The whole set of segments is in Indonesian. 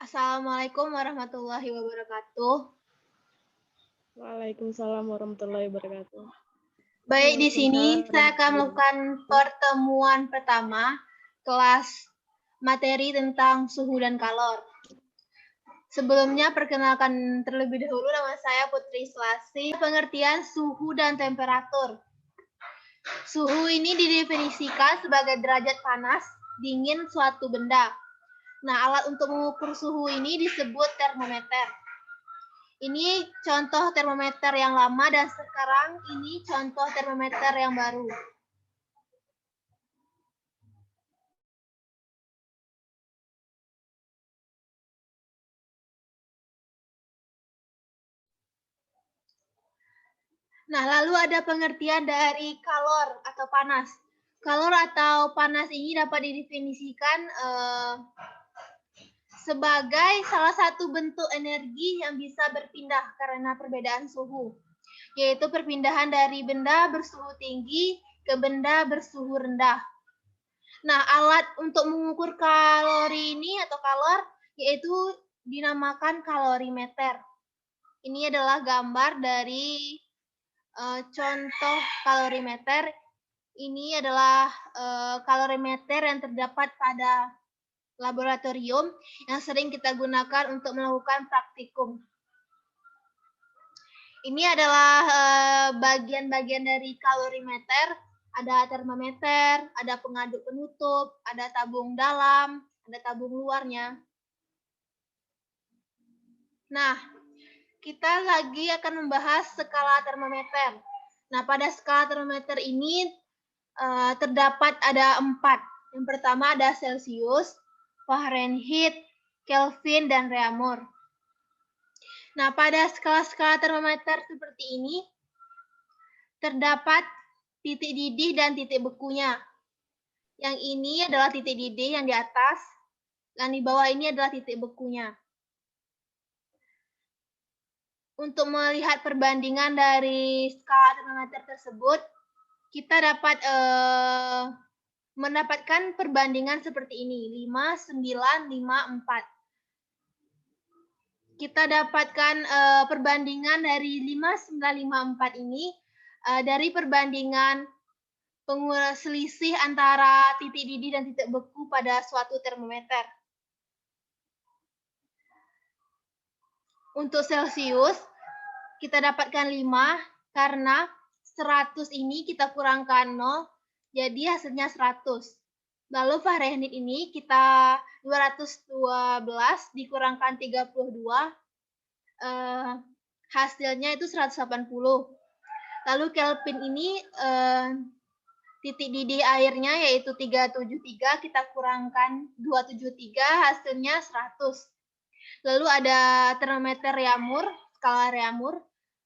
Assalamualaikum warahmatullahi wabarakatuh. Waalaikumsalam warahmatullahi wabarakatuh. Baik, di sini Waalaikumsalam saya akan warahmatullahi melakukan pertemuan pertama kelas materi tentang suhu dan kalor. Sebelumnya, perkenalkan terlebih dahulu, nama saya Putri Selasi. Pengertian suhu dan temperatur. Suhu ini didefinisikan sebagai derajat panas, dingin suatu benda. Nah, alat untuk mengukur suhu ini disebut termometer. Ini contoh termometer yang lama dan sekarang ini contoh termometer yang baru. Nah, lalu ada pengertian dari kalor atau panas. Kalor atau panas ini dapat didefinisikan sebagai salah satu bentuk energi yang bisa berpindah karena perbedaan suhu, yaitu perpindahan dari benda bersuhu tinggi ke benda bersuhu rendah. Nah, alat untuk mengukur kalori ini atau kalor yaitu dinamakan kalorimeter. Ini adalah gambar dari contoh kalorimeter. Ini adalah kalorimeter yang terdapat pada laboratorium yang sering kita gunakan untuk melakukan praktikum. Ini adalah bagian-bagian dari kalorimeter. Ada termometer, ada pengaduk penutup, ada tabung dalam, ada tabung luarnya. Nah, kita lagi akan membahas skala termometer. Nah, pada skala termometer ini terdapat ada 4. Yang pertama ada Celsius, Fahrenheit, Kelvin, dan Reaumur. Nah, pada skala-skala termometer seperti ini, terdapat titik didih dan titik bekunya. Yang ini adalah titik didih yang di atas, dan di bawah ini adalah titik bekunya. Untuk melihat perbandingan dari skala termometer tersebut, kita dapat mendapatkan perbandingan seperti ini, 5, 9, 5, 4. Kita dapatkan perbandingan dari 5, 9, 5, 4 ini dari perbandingan selisih antara titik didih dan titik beku pada suatu termometer. Untuk Celsius, kita dapatkan 5 karena 100 ini kita kurangkan 0, jadi hasilnya 100. Lalu Fahrenheit ini kita 212 dikurangkan 32, hasilnya itu 180. Lalu Kelvin ini titik didih airnya yaitu 373, kita kurangkan 273, hasilnya 100. Lalu ada termometer Reaumur, skala Reaumur,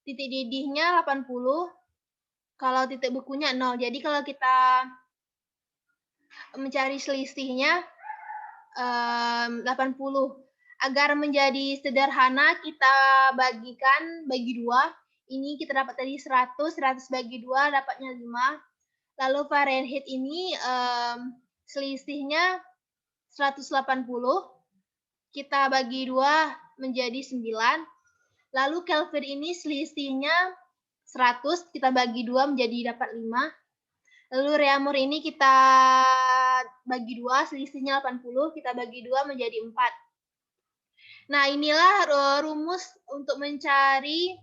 titik didihnya 80, kalau titik bekunya 0. Jadi kalau kita mencari selisihnya 80. Agar menjadi sederhana, kita bagi 2. Ini kita dapat tadi 100 bagi 2 dapatnya 5. Lalu Fahrenheit ini selisihnya 180. Kita bagi 2 menjadi 9. Lalu Kelvin ini selisihnya 100, kita bagi 2 menjadi dapat 5. Lalu Reaumur ini kita bagi 2, selisihnya 80, kita bagi 2 menjadi 4. Nah, inilah rumus untuk mencari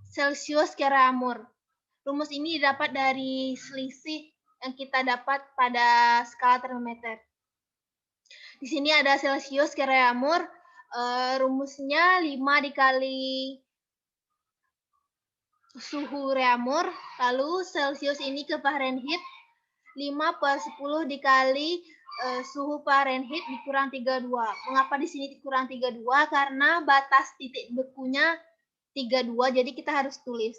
Celsius ke Reaumur. Rumus ini didapat dari selisih yang kita dapat pada skala termometer. Di sini ada Celsius ke Reaumur, rumusnya 5 dikali suhu Reaumur, lalu Celsius ini ke Fahrenheit, 5/10 dikali suhu Fahrenheit dikurang 32. Mengapa di sini dikurang 32? Karena batas titik bekunya 32, jadi kita harus tulis.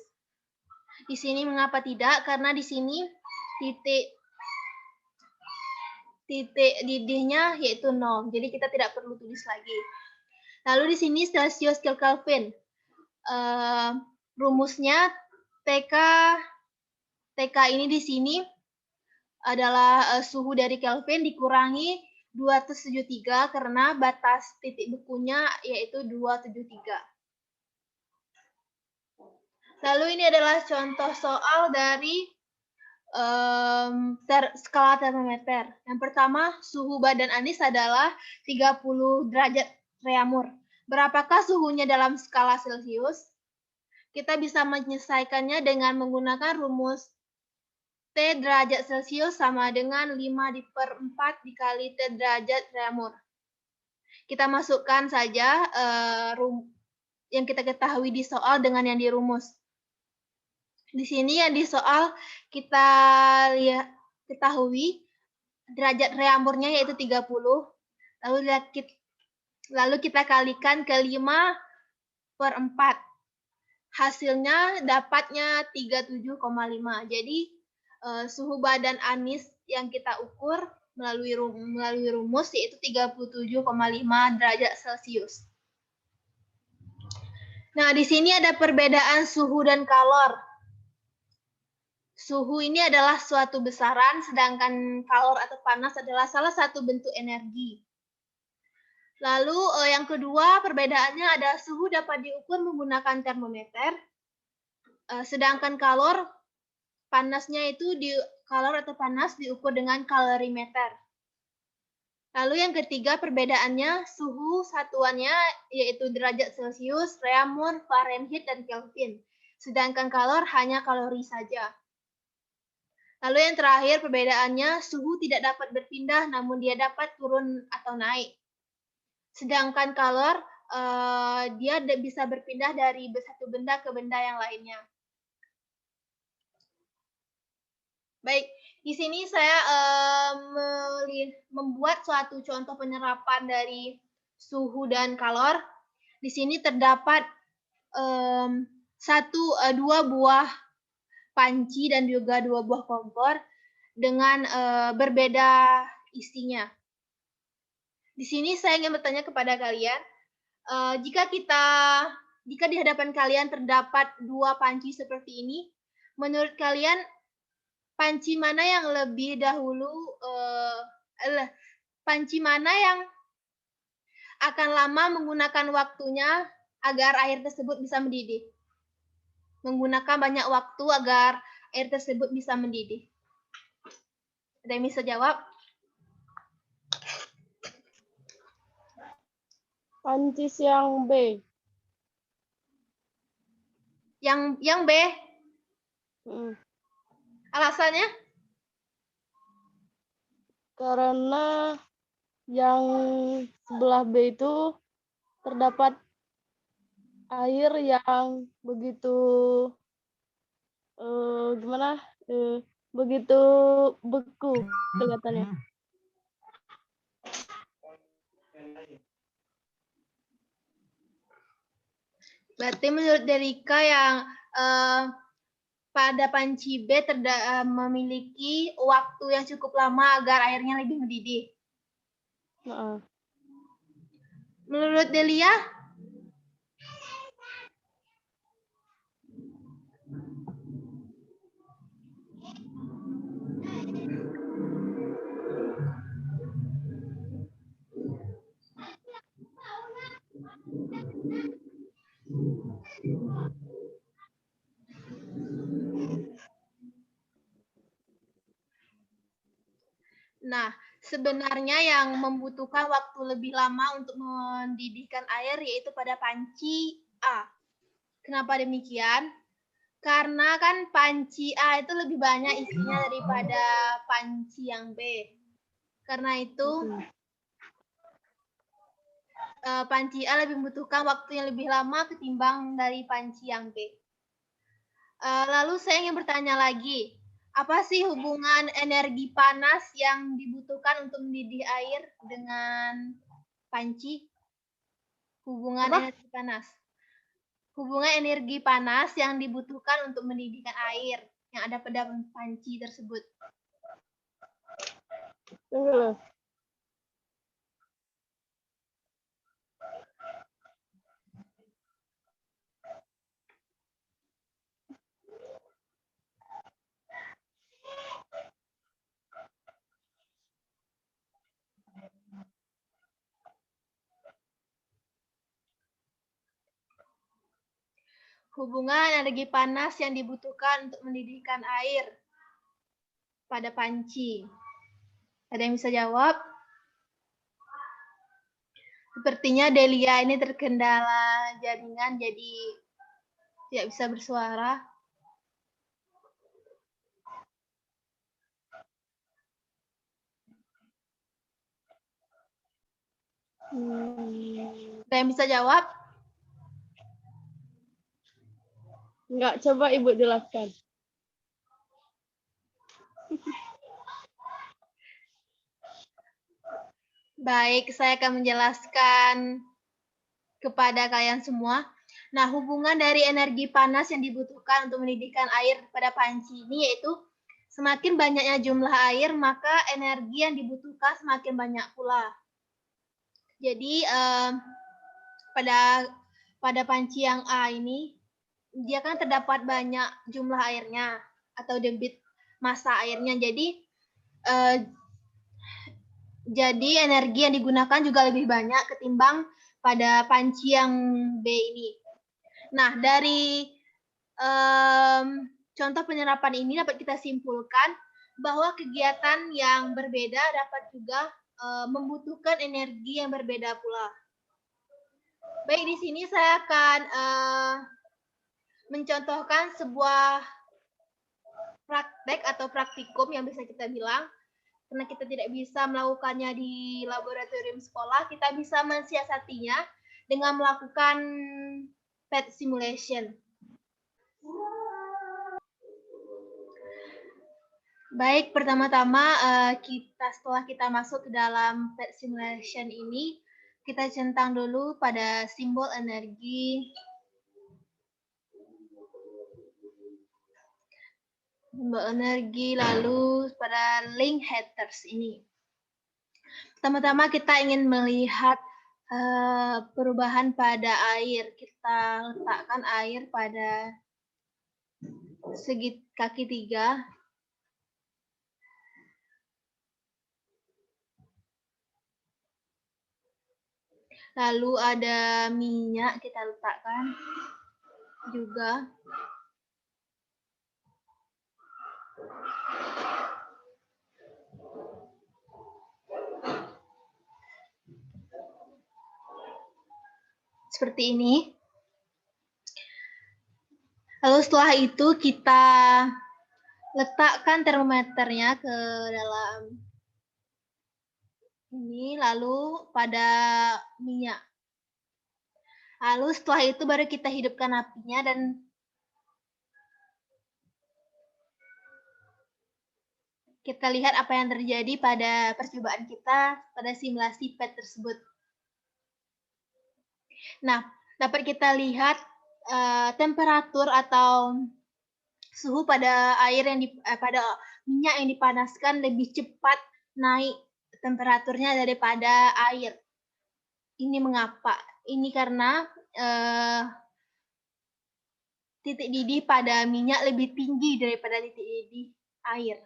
Di sini mengapa tidak? Karena di sini titik didihnya yaitu 0, jadi kita tidak perlu tulis lagi. Lalu di sini Celsius ke Kelvin. Rumusnya TK ini di sini adalah suhu dari Kelvin dikurangi 273 karena batas titik bekunya yaitu 273. Lalu ini adalah contoh soal dari skala termometer. Yang pertama, suhu badan Anis adalah 30 derajat reamur. Berapakah suhunya dalam skala Celcius? Kita bisa menyelesaikannya dengan menggunakan rumus T derajat Celcius sama dengan 5/4 dikali T derajat reamur. Kita masukkan saja yang kita ketahui di soal dengan yang dirumus. Di sini yang di soal kita ketahui derajat reamurnya yaitu 30. Lalu kita kalikan ke 5/4. Hasilnya dapatnya 37,5. Jadi suhu badan Anis yang kita ukur melalui rumus yaitu 37,5 derajat Celcius. Nah, di sini ada perbedaan suhu dan kalor. Suhu ini adalah suatu besaran, sedangkan kalor atau panas adalah salah satu bentuk energi. Lalu yang kedua perbedaannya ada suhu dapat diukur menggunakan termometer, sedangkan kalor panasnya itu kalor atau panas diukur dengan kalorimeter. Lalu yang ketiga perbedaannya suhu satuannya yaitu derajat Celcius, reamur, Fahrenheit, dan Kelvin. Sedangkan kalor hanya kalori saja. Lalu yang terakhir perbedaannya suhu tidak dapat berpindah namun dia dapat turun atau naik. Sedangkan kalor dia bisa berpindah dari satu benda ke benda yang lainnya. Baik, di sini saya membuat suatu contoh penerapan dari suhu dan kalor. Di sini terdapat dua buah panci dan juga dua buah kompor dengan berbeda isinya. Di sini saya ingin bertanya kepada kalian, jika di hadapan kalian terdapat dua panci seperti ini, menurut kalian panci mana yang lebih dahulu, panci mana yang akan lama menggunakan waktunya agar air tersebut bisa mendidih? Menggunakan banyak waktu agar air tersebut bisa mendidih. Ada yang bisa jawab? Pancis yang B. Yang B? Alasannya? Karena yang sebelah B itu terdapat air yang begitu begitu beku kelihatannya. Berarti menurut Derika yang pada panci B memiliki waktu yang cukup lama agar airnya lebih mendidih. Menurut Delia? Nah, sebenarnya yang membutuhkan waktu lebih lama untuk mendidihkan air yaitu pada panci A. Kenapa demikian? Karena kan panci A itu lebih banyak isinya daripada panci yang B. Karena itu panci A lebih membutuhkan waktu yang lebih lama ketimbang dari panci yang B. Lalu saya ingin bertanya lagi, apa sih hubungan energi panas yang dibutuhkan untuk mendidih air dengan panci? Hubungan energi panas. Hubungan energi panas yang dibutuhkan untuk mendidihkan air yang ada pada panci tersebut. Tunggu. hubungan energi panas yang dibutuhkan untuk mendidihkan air pada panci. Ada yang bisa jawab? Sepertinya Delia ini terkendala jaringan, jadi tidak bisa bersuara. Ada yang bisa jawab? Enggak, coba Ibu jelaskan. Baik, saya akan menjelaskan kepada kalian semua. Nah, hubungan dari energi panas yang dibutuhkan untuk mendidihkan air pada panci ini yaitu semakin banyaknya jumlah air, maka energi yang dibutuhkan semakin banyak pula. Jadi, pada panci yang A ini, dia kan terdapat banyak jumlah airnya atau debit massa airnya. Jadi energi yang digunakan juga lebih banyak ketimbang pada panci yang B ini. Nah, dari contoh penyerapan ini dapat kita simpulkan bahwa kegiatan yang berbeda dapat juga membutuhkan energi yang berbeda pula. Baik, di sini saya akan mencontohkan sebuah praktek atau praktikum yang bisa kita bilang. Karena kita tidak bisa melakukannya di laboratorium sekolah, kita bisa mensiasatinya dengan melakukan PET simulation. Baik, pertama-tama setelah kita masuk ke dalam PET simulation ini, kita centang dulu pada simbol energi. Simbol energi, lalu pada link headers ini. Pertama-tama kita ingin melihat perubahan pada air. Kita letakkan air pada segi kaki 3. Lalu ada minyak kita letakkan juga. Seperti ini. Lalu setelah itu kita letakkan termometernya ke dalam ini, lalu pada minyak. Lalu setelah itu baru kita hidupkan apinya dan kita lihat apa yang terjadi pada percobaan kita pada simulasi PET tersebut. Nah, dapat kita lihat temperatur atau suhu pada pada minyak yang dipanaskan lebih cepat naik temperaturnya daripada air. Ini mengapa? Ini karena titik didih pada minyak lebih tinggi daripada titik didih air.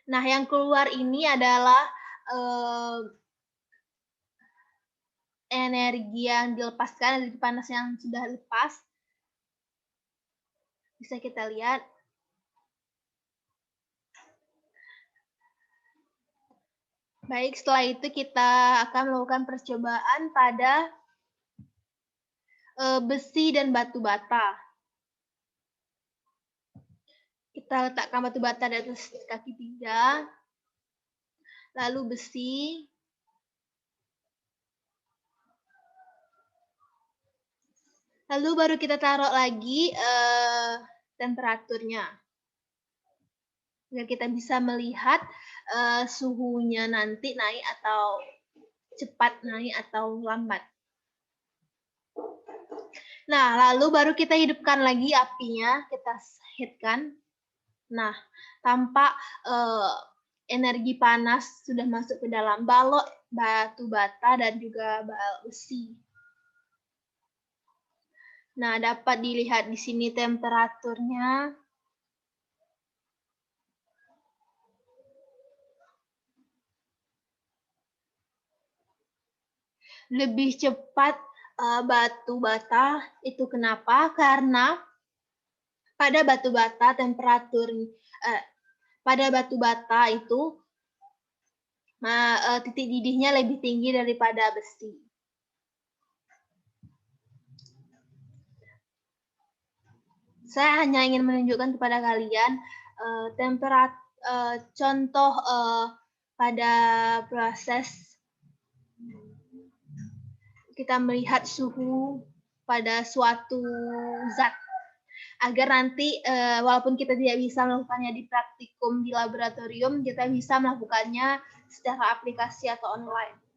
Nah, yang keluar ini adalah energi yang dilepaskan dari panas yang sudah lepas. Bisa kita lihat. Baik, setelah itu kita akan melakukan percobaan pada besi dan batu bata. Kita letakkan batu bata di atas kaki 3, lalu besi, lalu baru kita taruh lagi temperaturnya. Agar kita bisa melihat suhunya nanti naik atau cepat naik atau lambat. Nah, lalu baru kita hidupkan lagi apinya, kita heatkan. Nah, tampak energi panas sudah masuk ke dalam balok batu bata dan juga balok besi. Nah, dapat dilihat di sini temperaturnya. Lebih cepat batu bata. Itu kenapa? Karena pada batu bata pada batu bata itu titik didihnya lebih tinggi daripada besi. Saya hanya ingin menunjukkan kepada kalian contoh pada proses kita melihat suhu pada suatu zat, agar nanti walaupun kita tidak bisa melakukannya di praktikum di laboratorium, kita bisa melakukannya secara aplikasi atau online.